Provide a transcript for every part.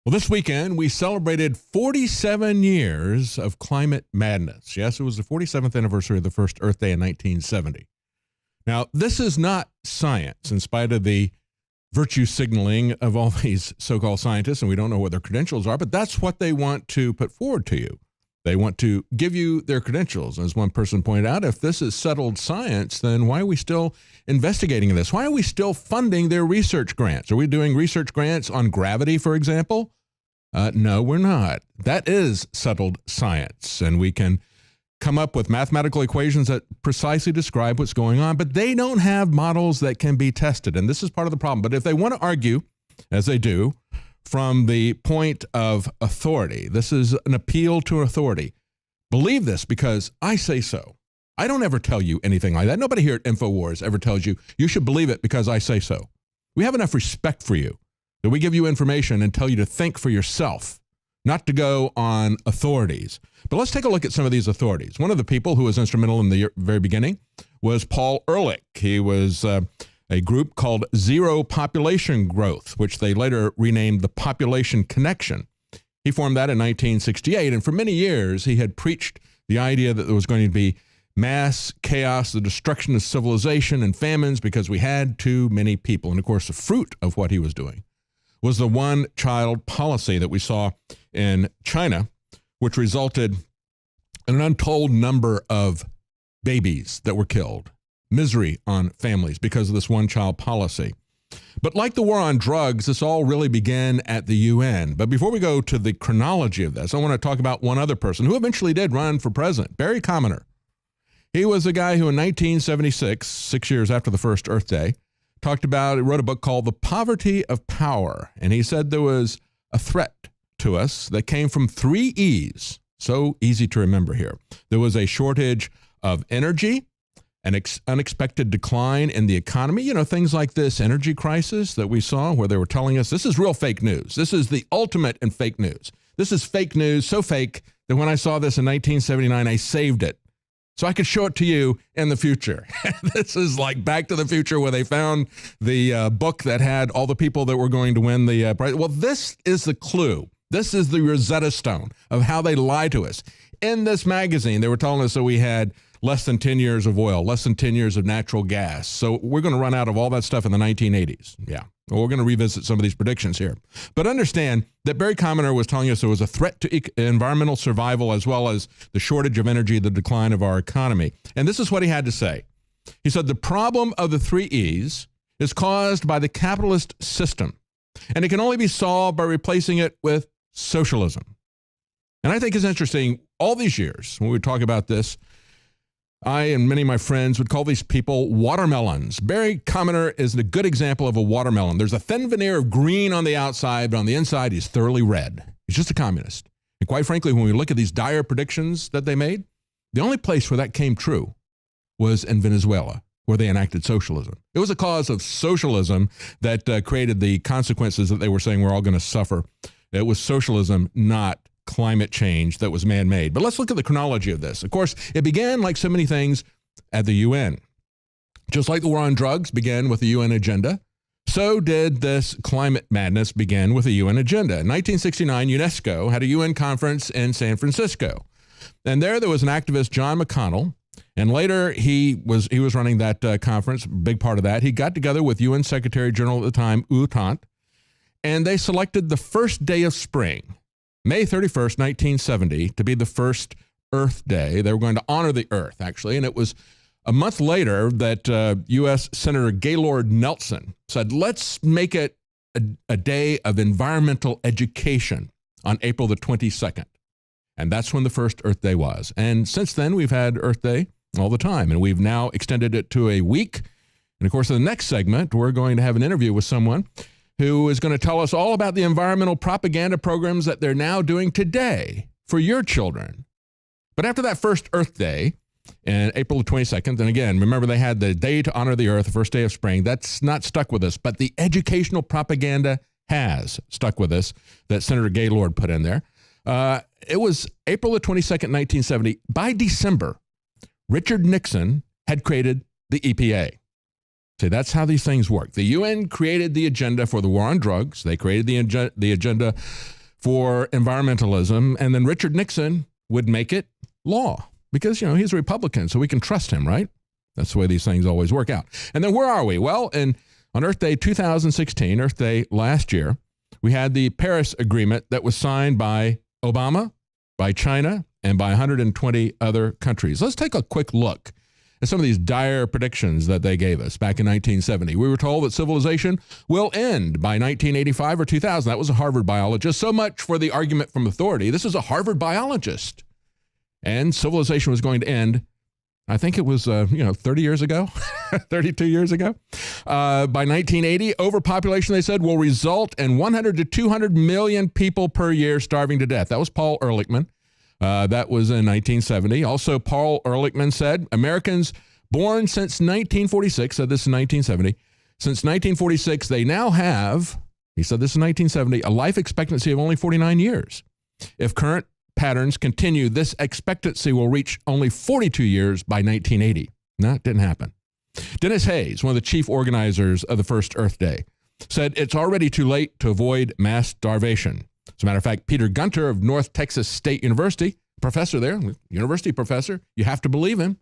Well, this weekend, we celebrated 47 years of climate madness. Yes, it was the 47th anniversary of the first Earth Day in 1970. Now, this is not science, in spite of the virtue signaling of all these so-called scientists, and we don't know what their credentials are, but that's what they want to put forward to you. They want to give you their credentials. As one person pointed out, if this is settled science, then why are we still investigating this? Why are we still funding their research grants? Are we doing research grants on gravity, for example? No, we're not. That is settled science, and we can come up with mathematical equations that precisely describe what's going on, but they don't have models that can be tested, and this is part of the problem. But if they want to argue, as they do, from the point of authority, this is an appeal to authority. Believe this because I say so. I don't ever tell you anything like that. Nobody here at InfoWars ever tells you, you should believe it because I say so. We have enough respect for you that we give you information and tell you to think for yourself, not to go on authorities. But let's take a look at some of these authorities. One of the people who was instrumental in the very beginning was Paul Ehrlich. He was a group called Zero Population Growth, which they later renamed the Population Connection. He formed that in 1968, and for many years he had preached the idea that there was going to be mass chaos, the destruction of civilization and famines because we had too many people. And of course, the fruit of what he was doing was the one-child policy that we saw in China, which resulted in an untold number of babies that were killed, misery on families because of this one-child policy. But like the war on drugs, this all really began at the UN. But before we go to the chronology of this, I want to talk about one other person who eventually did run for president, Barry Commoner. He was a guy who in 1976, 6 years after the first Earth Day, wrote a book called The Poverty of Power. And he said there was a threat to us that came from three E's. So easy to remember here. There was a shortage of energy, an unexpected decline in the economy. You know, things like this energy crisis that we saw where they were telling us this is real fake news. This is the ultimate in fake news. This is fake news, so fake that when I saw this in 1979, I saved it so I could show it to you in the future. This is like Back to the Future where they found the book that had all the people that were going to win the prize. Well, this is the clue. This is the Rosetta Stone of how they lie to us. In this magazine, they were telling us that we had less than 10 years of oil, less than 10 years of natural gas. So we're going to run out of all that stuff in the 1980s. Yeah. Well, we're going to revisit some of these predictions here. But understand that Barry Commoner was telling us there was a threat to environmental survival as well as the shortage of energy, the decline of our economy. And this is what he had to say. He said, the problem of the three E's is caused by the capitalist system, and it can only be solved by replacing it with socialism. And I think it's interesting, all these years, when we talk about this, I and many of my friends would call these people watermelons. Barry Commoner is a good example of a watermelon. There's a thin veneer of green on the outside, but on the inside, he's thoroughly red. He's just a communist. And quite frankly, when we look at these dire predictions that they made, the only place where that came true was in Venezuela, where they enacted socialism. It was a cause of socialism that created the consequences that they were saying we're all going to suffer. It was socialism, not climate change, that was man-made. But let's look at the chronology of this. Of course, it began like so many things at the UN. Just like the war on drugs began with the UN agenda, so did this climate madness begin with a UN agenda. In 1969, UNESCO had a UN conference in San Francisco. And there was an activist, John McConnell, and later he was running that conference, big part of that. He got together with UN Secretary General at the time, U Thant, and they selected the first day of spring, May 31st, 1970, to be the first Earth Day. They were going to honor the Earth, actually, and it was a month later that U.S. Senator Gaylord Nelson said, let's make it a day of environmental education on April the 22nd. And that's when the first Earth Day was. And since then, we've had Earth Day all the time, and we've now extended it to a week. And of course, in the next segment, we're going to have an interview with someone who is going to tell us all about the environmental propaganda programs that they're now doing today for your children. But after that first Earth Day, in April the 22nd, and again, remember they had the day to honor the Earth, the first day of spring. That's not stuck with us, but the educational propaganda has stuck with us that Senator Gaylord put in there. It was April the 22nd, 1970. By December, Richard Nixon had created the EPA. See, that's how these things work. The UN created the agenda for the war on drugs. They created the agenda for environmentalism. And then Richard Nixon would make it law because, he's a Republican, so we can trust him, right? That's the way these things always work out. And then where are we? Well, on Earth Day 2016, Earth Day last year, we had the Paris Agreement that was signed by Obama, by China, and by 120 other countries. Let's take a quick look at some of these dire predictions that they gave us back in 1970. We were told that civilization will end by 1985 or 2000. That was a Harvard biologist. So much for the argument from authority. This is a Harvard biologist. And civilization was going to end, I think it was, 30 years ago, 32 years ago. By 1980, overpopulation, they said, will result in 100 to 200 million people per year starving to death. That was Paul Ehrlichman. That was in 1970. Also, Paul Ehrlichman said, Americans born since 1946, said this in 1970, since 1946, they now have, he said this in 1970, a life expectancy of only 49 years. If current patterns continue, this expectancy will reach only 42 years by 1980. No, it didn't happen. Dennis Hayes, one of the chief organizers of the first Earth Day, said it's already too late to avoid mass starvation. As a matter of fact, Peter Gunter of North Texas State University, professor there, university professor, you have to believe him.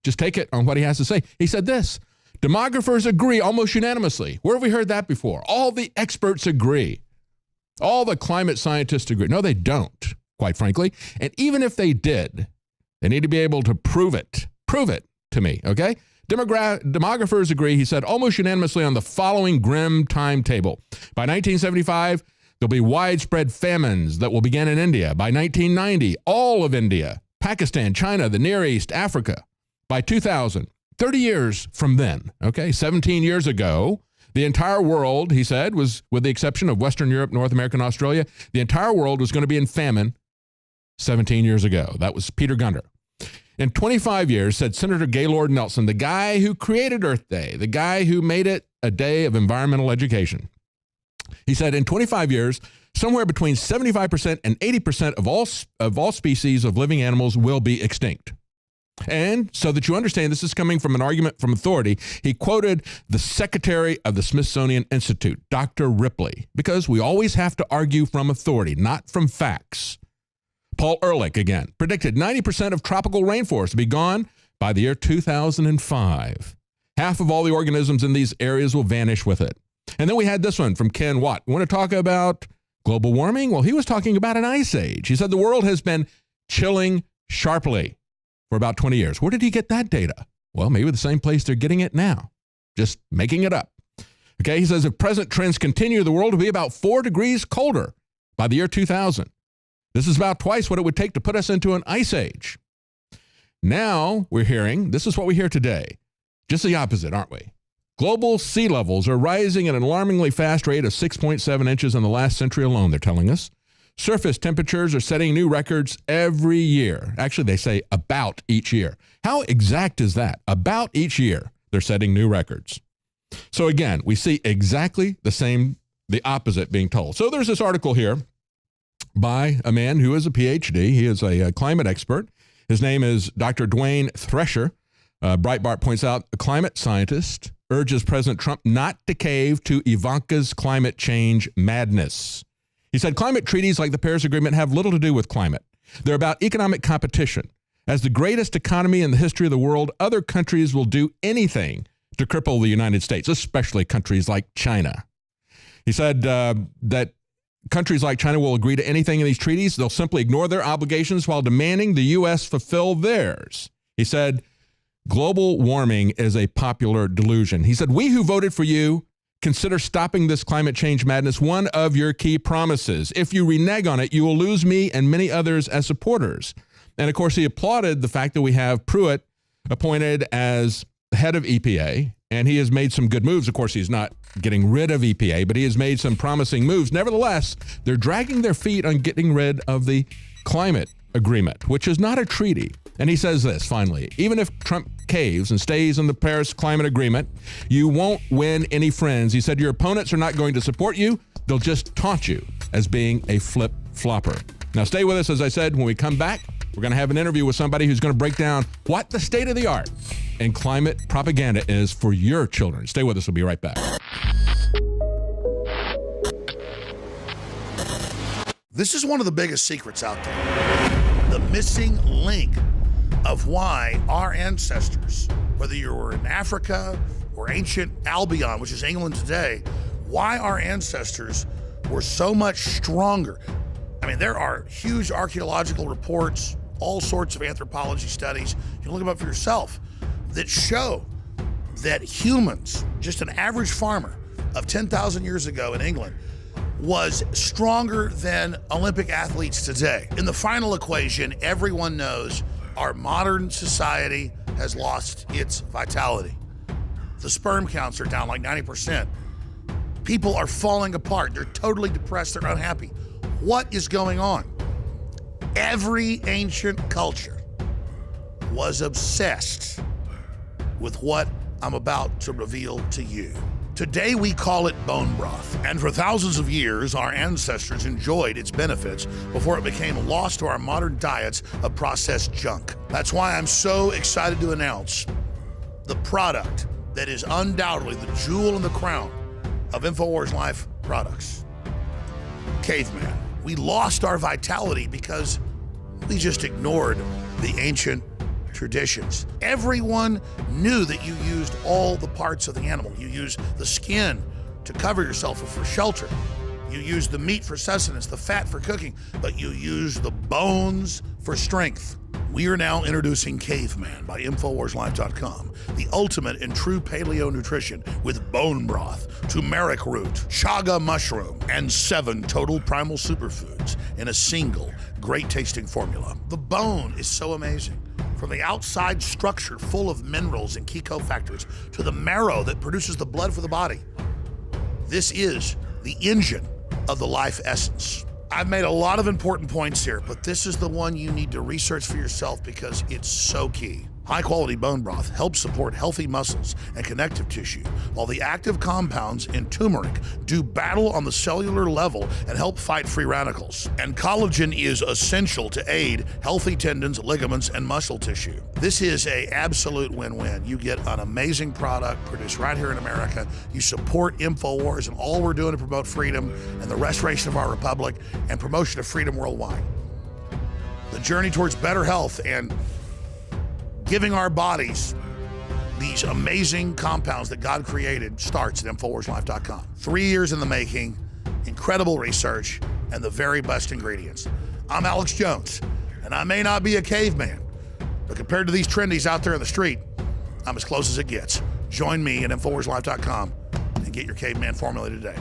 Just take it on what he has to say. He said this, demographers agree almost unanimously. Where have we heard that before? All the experts agree. All the climate scientists agree. No, they don't, quite frankly. And even if they did, they need to be able to prove it. Prove it to me, okay? Demographers agree, he said, almost unanimously on the following grim timetable. By 1975, there'll be widespread famines that will begin in India. By 1990, all of India, Pakistan, China, the Near East, Africa. By 2000, 30 years from then, okay, 17 years ago, the entire world, he said, was, with the exception of Western Europe, North America, and Australia, the entire world was going to be in famine 17 years ago. That was Peter Gunter. In 25 years, said Senator Gaylord Nelson, the guy who created Earth Day, the guy who made it a day of environmental education. He said in 25 years, somewhere between 75% and 80% of all species of living animals will be extinct. And so that you understand, this is coming from an argument from authority, he quoted the secretary of the Smithsonian Institute, Dr. Ripley, because we always have to argue from authority, not from facts. Paul Ehrlich, again, predicted 90% of tropical rainforests to be gone by the year 2005. Half of all the organisms in these areas will vanish with it. And then we had this one from Ken Watt. We want to talk about global warming? Well, he was talking about an ice age. He said the world has been chilling sharply for about 20 years. Where did he get that data? Well, maybe the same place they're getting it now, just making it up. Okay, he says if present trends continue, the world will be about 4 degrees colder by the year 2000. This is about twice what it would take to put us into an ice age. Now we're hearing, this is what we hear today, just the opposite, aren't we? Global sea levels are rising at an alarmingly fast rate of 6.7 inches in the last century alone, they're telling us. Surface temperatures are setting new records every year. Actually, they say about each year. How exact is that? About each year, they're setting new records. So again, we see exactly the opposite being told. So there's this article here by a man who is a PhD. He is a climate expert. His name is Dr. Dwayne Thresher. Breitbart points out a climate scientist urges President Trump not to cave to Ivanka's climate change madness. He said climate treaties like the Paris Agreement have little to do with climate. They're about economic competition. As the greatest economy in the history of the world, other countries will do anything to cripple the United States, especially countries like China. He said that countries like China will agree to anything in these treaties. They'll simply ignore their obligations while demanding the U.S. fulfill theirs. He said, global warming is a popular delusion. He said, we who voted for you consider stopping this climate change madness one of your key promises. If you renege on it, you will lose me and many others as supporters. And of course, he applauded the fact that we have Pruitt appointed as head of EPA, and he has made some good moves. Of course, he's not getting rid of EPA, but he has made some promising moves. Nevertheless, they're dragging their feet on getting rid of the climate agreement, which is not a treaty. And he says this, finally, even if Trump caves and stays in the Paris Climate Agreement, you won't win any friends. He said your opponents are not going to support you. They'll just taunt you as being a flip-flopper. Now, stay with us. As I said, when we come back, we're going to have an interview with somebody who's going to break down what the state of the art and climate propaganda is for your children. Stay with us. We'll be right back. This is one of the biggest secrets out there. The missing link of why our ancestors, whether you were in Africa or ancient Albion, which is England today, why our ancestors were so much stronger. I mean, there are huge archaeological reports, all sorts of anthropology studies, you can look them up for yourself, that show that humans, just an average farmer of 10,000 years ago in England, was stronger than Olympic athletes today. In the final equation, everyone knows our modern society has lost its vitality. The sperm counts are down like 90%. People are falling apart. They're totally depressed. They're unhappy. What is going on? Every ancient culture was obsessed with what I'm about to reveal to you. Today we call it bone broth, and for thousands of years our ancestors enjoyed its benefits before it became lost to our modern diets of processed junk. That's why I'm so excited to announce the product that is undoubtedly the jewel in the crown of InfoWars Life products. Caveman. We lost our vitality because we just ignored the ancient traditions. Everyone knew that you used all the parts of the animal. You used the skin to cover yourself or for shelter. You used the meat for sustenance, the fat for cooking, but you used the bones for strength. We are now introducing Caveman by InfoWarsLife.com, the ultimate in true paleo nutrition with bone broth, turmeric root, chaga mushroom, and 7 total primal superfoods in a single great tasting formula. The bone is so amazing. From the outside structure full of minerals and key cofactors to the marrow that produces the blood for the body. This is the engine of the life essence. I've made a lot of important points here, but this is the one you need to research for yourself because it's so key. High-quality bone broth helps support healthy muscles and connective tissue, while the active compounds in turmeric do battle on the cellular level and help fight free radicals. And collagen is essential to aid healthy tendons, ligaments, and muscle tissue. This is an absolute win-win. You get an amazing product produced right here in America. You support InfoWars and all we're doing to promote freedom and the restoration of our republic and promotion of freedom worldwide. The journey towards better health and giving our bodies these amazing compounds that God created starts at InfoWarsLife.com. 3 years in the making, incredible research, and the very best ingredients. I'm Alex Jones, and I may not be a caveman, but compared to these trendies out there in the street, I'm as close as it gets. Join me at InfoWarsLife.com and get your caveman formula today.